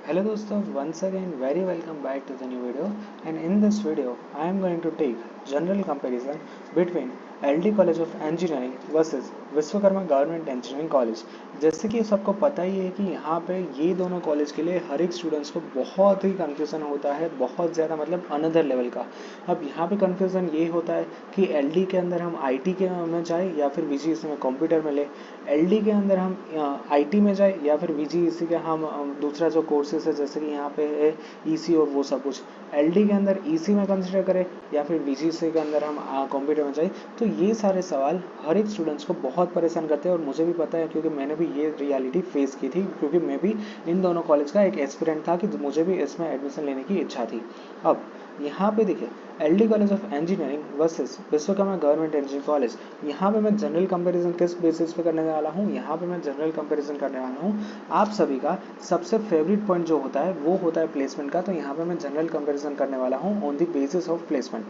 Hello दोस्तों, once again very welcome back to the new video, and in this video I am going to take general comparison between LD College of Engineering versus Vishwakarma government engineering college. जैसे कि सबको पता ही है कि यहाँ पे ये दोनों कॉलेज के लिए हर एक स्टूडेंट्स को बहुत ही कन्फ्यूज़न होता है, बहुत ज़्यादा मतलब अनदर लेवल का। अब यहाँ पे कन्फ्यूज़न ये होता है कि LD के अंदर हम IT के में जाए या फिर VGEC में कंप्यूटर में ले, LD के अंदर हम IT में जाए या फिर VGEC के हम दूसरा जो कोर्सेज है जैसे कि यहाँ पे है EC और वो सब कुछ, LD के अंदर EC में कंसिडर करें या फिर VGEC के अंदर हम कंप्यूटर में जाए। तो ये सारे सवाल हर एक स्टूडेंट्स को बहुत परेशान करते हैं और मुझे भी पता है क्योंकि मैंने भी ये रियलिटी फेस की थी, क्योंकि मैं भी इन दोनों कॉलेज का एक एस्पिरेंट था कि मुझे भी इसमें एडमिशन लेने की इच्छा थी। अब यहाँ पे देखिए, LD college of engineering versus Vishwakarma government engineering college, यहाँ पे मैं जनरल कंपैरिजन किस बेसिस पे करने वाला हूँ, यहाँ पे मैं जनरल कंपैरिजन करने वाला हूँ आप सभी का सबसे फेवरेट पॉइंट जो होता है वो होता है प्लेसमेंट का। तो यहाँ पे मैं जनरल कंपैरिजन करने वाला हूँ on the basis of placement.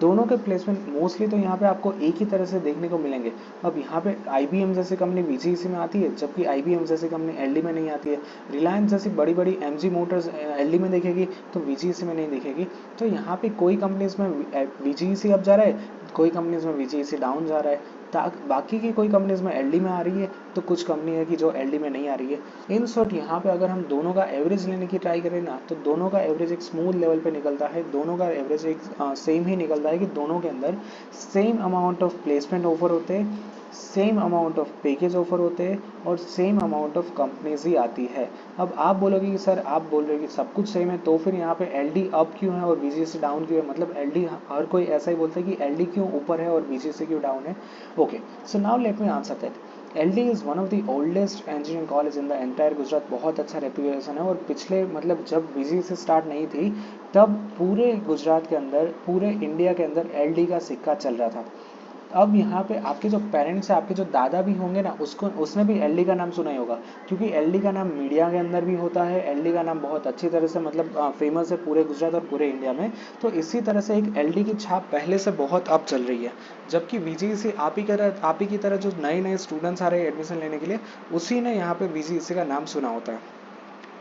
दोनों के प्लेसमेंट मोस्टली तो यहाँ पे आपको एक ही तरह से देखने को मिलेंगे। अब यहाँ पे IBM जैसी कंपनी VGEC में आती है, जबकि IBM जैसी कंपनी LD में नहीं आती है। रिलायंस जैसी बड़ी बड़ी MG मोटर्स LD में देखेगी तो VGEC में नहीं दिखेगी। तो यहाँ पे कोई कंपनीज में VGEC अप जा रहा है, कोई कंपनीज में VGEC डाउन जा रहा है, बाकी की कोई कंपनीज में LD में आ रही है, तो कुछ कंपनी है कि जो LD में नहीं आ रही है। इन शॉर्ट यहाँ पे अगर हम दोनों का एवरेज लेने की ट्राई करें ना, तो दोनों का एवरेज एक स्मूथ लेवल पे निकलता है, दोनों का एवरेज एक सेम ही निकलता है कि दोनों के अंदर same amount of placement offer होते हैं, same amount of package offer होते हैं और सेम अमाउंट ऑफ कंपनीज ही आती है। अब आप बोलोगे कि सर आप बोल रहे हो कि सब कुछ सेम है, तो फिर यहाँ पे LD अप क्यों है और VGEC डाउन क्यों है? मतलब LD, हर कोई ऐसा ही बोलता है कि LD क्यों ऊपर है और VGEC क्यों डाउन है। Okay, so now let me answer that. LD is one of the oldest engineering college in the entire Gujarat. बहुत अच्छा रेपुटेशन है और पिछले मतलब जब VGEC स्टार्ट नहीं थी तब पूरे गुजरात के अंदर, पूरे इंडिया के अंदर LD का सिक्का चल रहा था। अब यहाँ पे आपके जो पेरेंट्स हैं, आपके जो दादा भी होंगे ना, उसको उसने भी LD का नाम सुना ही होगा, क्योंकि LD का नाम मीडिया के अंदर भी होता है। LD का नाम बहुत अच्छी तरह से मतलब फेमस है पूरे गुजरात और पूरे इंडिया में। तो इसी तरह से एक LD की छाप पहले से बहुत अब चल रही है। जबकि VGEC आप ही की तरह जो नए नए स्टूडेंट्स आ रहे हैं एडमिशन लेने के लिए, उसी ने यहाँ पे VGEC का नाम सुना होता है।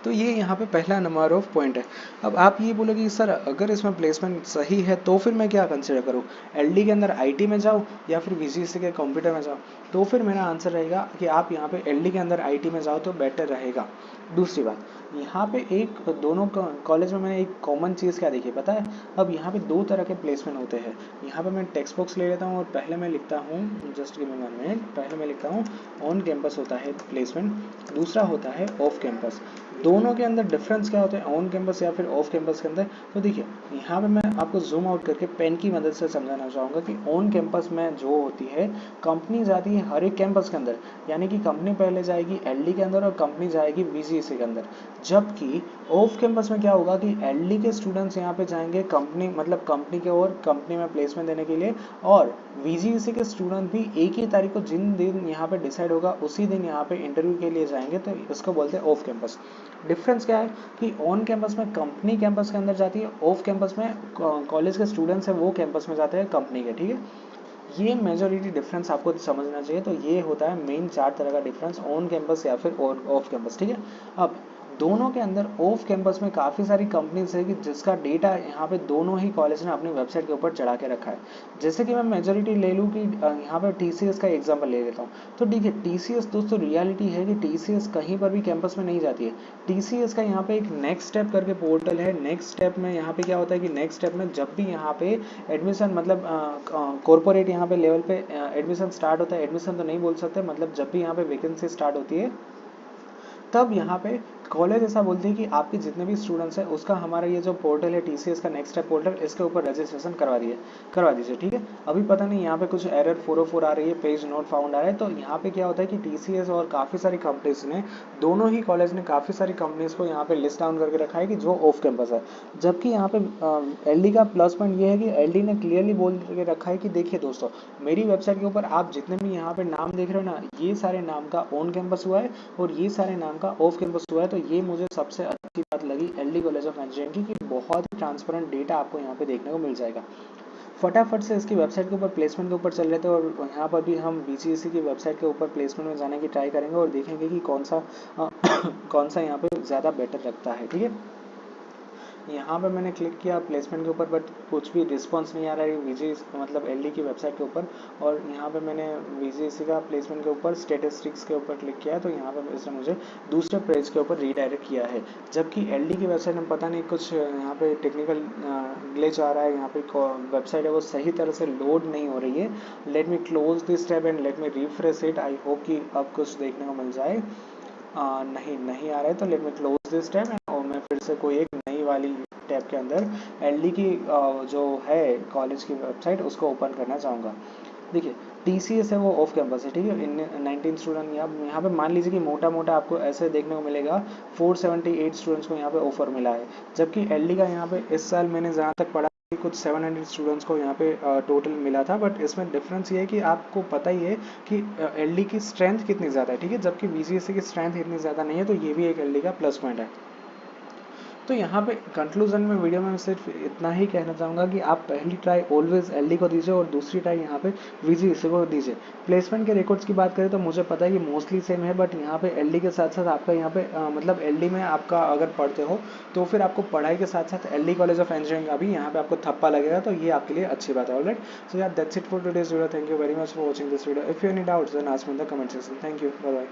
तो ये यहाँ पे पहला नंबर ऑफ पॉइंट है। अब आप ये बोलोगे कि सर अगर इसमें प्लेसमेंट सही है तो फिर मैं क्या कंसिडर करूँ, LD के अंदर IT में जाऊँ या फिर VGEC के कंप्यूटर में जाऊँ? तो फिर मेरा आंसर रहेगा कि आप यहाँ पे LD के अंदर IT में जाओ तो बेटर रहेगा। दूसरी बात, यहाँ पे एक दोनों कॉलेज में मैंने एक कॉमन चीज़ क्या देखी पता है? अब यहाँ पे दो तरह के प्लेसमेंट होते हैं। यहाँ पे मैं टेक्स्ट बॉक्स ले लेता हूँ और पहले मैं लिखता हूँ, जस्ट गिव मी 1 मिनट, पहले मैं लिखता हूँ ऑन कैंपस होता है प्लेसमेंट, दूसरा होता है ऑफ कैंपस। दोनों के अंदर डिफरेंस क्या होता है ऑन कैंपस या फिर ऑफ कैंपस के अंदर? तो देखिए, यहाँ पे मैं आपको जूम आउट करके पेन की मदद से समझाना चाहूँगा कि ऑन कैंपस में जो होती है, कंपनी जाती है हर एक कैंपस के अंदर, यानी कि कंपनी पहले जाएगी LD के अंदर और कंपनी जाएगी VGEC के अंदर। जबकि ऑफ कैंपस में क्या होगा कि LD के स्टूडेंट्स यहाँ पे जाएंगे कंपनी, मतलब कंपनी के और कंपनी में प्लेसमेंट देने के लिए, और VGEC के स्टूडेंट भी एक ही तारीख को जिन दिन यहाँ पे डिसाइड होगा उसी दिन यहाँ पे इंटरव्यू के लिए जाएंगे। तो इसको बोलते हैं ऑफ कैंपस। डिफरेंस क्या है कि ऑन कैंपस में कंपनी कैंपस के अंदर जाती है, ऑफ कैंपस में कॉलेज के स्टूडेंट्स हैं वो कैंपस में जाते हैं कंपनी के। ठीक है, ये मेजोरिटी डिफरेंस आपको समझना चाहिए। तो ये होता है मेन चार तरह का डिफरेंस, ऑन कैंपस या फिर ऑफ कैंपस। ठीक है, अब दोनों के अंदर ऑफ कैंपस में काफ़ी सारी कंपनीज है कि जिसका डेटा यहाँ पे दोनों ही कॉलेज ने अपनी वेबसाइट के ऊपर चढ़ा के रखा है। जैसे कि मैं मेजोरिटी ले लूँ कि यहाँ पे TCS का एग्जाम्पल ले लेता हूँ। तो देखिए, TCS दोस्तों रियलिटी है कि TCS कहीं पर भी कैंपस में नहीं जाती है। TCS का यहाँ पे एक नेक्स्ट स्टेप करके पोर्टल है। नेक्स्ट स्टेप में यहाँ पे क्या होता है कि नेक्स्ट स्टेप में जब भी यहाँ पे एडमिशन मतलब कॉर्पोरेट यहाँ पे लेवल पे एडमिशन स्टार्ट होता है, एडमिशन तो नहीं बोल सकते, मतलब जब भी यहाँ पे वैकेंसी स्टार्ट होती है तब यहाँ पे कॉलेज ऐसा बोलती है कि आपके जितने भी स्टूडेंट्स हैं उसका हमारा ये जो पोर्टल है TCS का नेक्स्ट स्टेप पोर्टल, इसके ऊपर रजिस्ट्रेशन करवा दीजिए। ठीक है, अभी पता नहीं यहाँ पे कुछ एरर 404 आ रही है, पेज नॉट फाउंड आ रहा है। तो यहाँ पे क्या होता है कि TCS और काफ़ी सारी कंपनीज ने, दोनों ही कॉलेज ने काफ़ी सारी कंपनीज को यहाँ पे लिस्ट डाउन करके रखा है कि जो ऑफ कैंपस है। जबकि यहाँ पे LD का प्लस पॉइंट ये है कि LD ने क्लियरली बोल के रखा है कि देखिए दोस्तों, मेरी वेबसाइट के ऊपर आप जितने भी यहाँ पे नाम देख रहे हो ना, ये सारे नाम का ऑन कैंपस हुआ है और ये सारे नाम का ऑफ कैंपस हुआ है। तो ये मुझे सबसे अच्छी बात लगी LD कॉलेज ऑफ इंजीनियरिंग की, कि बहुत ही ट्रांसपेरेंट डेटा आपको यहाँ पे देखने को मिल जाएगा। फटाफट से इसकी वेबसाइट के ऊपर प्लेसमेंट के ऊपर चल रहे थे और यहाँ पर भी हम VGSC की वेबसाइट के ऊपर प्लेसमेंट में जाने की ट्राई करेंगे और देखेंगे कि कौन सा कौन सा यहाँ पे ज़्यादा बेटर लगता है। ठीक है, यहाँ पे मैंने क्लिक किया प्लेसमेंट के ऊपर, बट कुछ भी रिस्पांस नहीं आ रहा है मतलब LD की वेबसाइट के ऊपर। और यहाँ पे मैंने VGSC का प्लेसमेंट के ऊपर स्टेटिस्टिक्स के ऊपर क्लिक किया है, तो यहाँ पे इसने मुझे दूसरे पेज के ऊपर रीडायरेक्ट किया है। जबकि LD की वेबसाइट में पता नहीं कुछ यहाँ पे टेक्निकल ग्लिच आ रहा है, यहाँ पे वेबसाइट है वो सही तरह से लोड नहीं हो रही है। Let me close this tab and let me refresh it. I hope कि अब कुछ देखने को मिल जाए। नहीं आ रहा है, तो let me close this tab और मैं फिर से कोई एक नई वाली टैब के अंदर LD की जो है कॉलेज की वेबसाइट उसको ओपन करना चाहूँगा। देखिए TCS है वो ऑफ कैंपस है, ठीक है। 19 स्टूडेंट यहाँ पे मान लीजिए कि मोटा मोटा आपको ऐसे देखने को मिलेगा 478 स्टूडेंट्स को यहाँ पे ऑफर मिला है। जबकि LD का यहाँ पे इस साल मैंने जहाँ तक पढ़ा कुछ 700 स्टूडेंट्स को यहाँ पे टोटल मिला था। बट इसमें डिफरेंस ये है कि आपको पता ही है कि LD की स्ट्रेंथ कितनी ज़्यादा है, ठीक है, जबकि VGSC की स्ट्रेंथ इतनी ज़्यादा नहीं है। तो ये भी एक LD का प्लस पॉइंट है। तो यहाँ पे कंक्लूजन में वीडियो में सिर्फ इतना ही कहना चाहूँगा कि आप पहली ट्राई ऑलवेज LD को दीजिए और दूसरी ट्राई यहाँ पे VGSC को दीजिए। प्लेसमेंट के रिकॉर्ड्स की बात करें तो मुझे पता है कि मोस्टली सेम है, बट यहाँ पे LD के साथ साथ आपका यहाँ पे मतलब LD में आपका अगर पढ़ते हो तो फिर आपको पढ़ाई के साथ साथ LD कॉलेज ऑफ इंजीनियरिंग का भी यहाँ पे आपको थप्पा लगेगा, तो ये आपके लिए अच्छी बात है। ऑलराइट, सो यार that's it for today's video. Thank you very much for watching this video. If you any doubts then ask me in the comment section. Thank you, bye bye.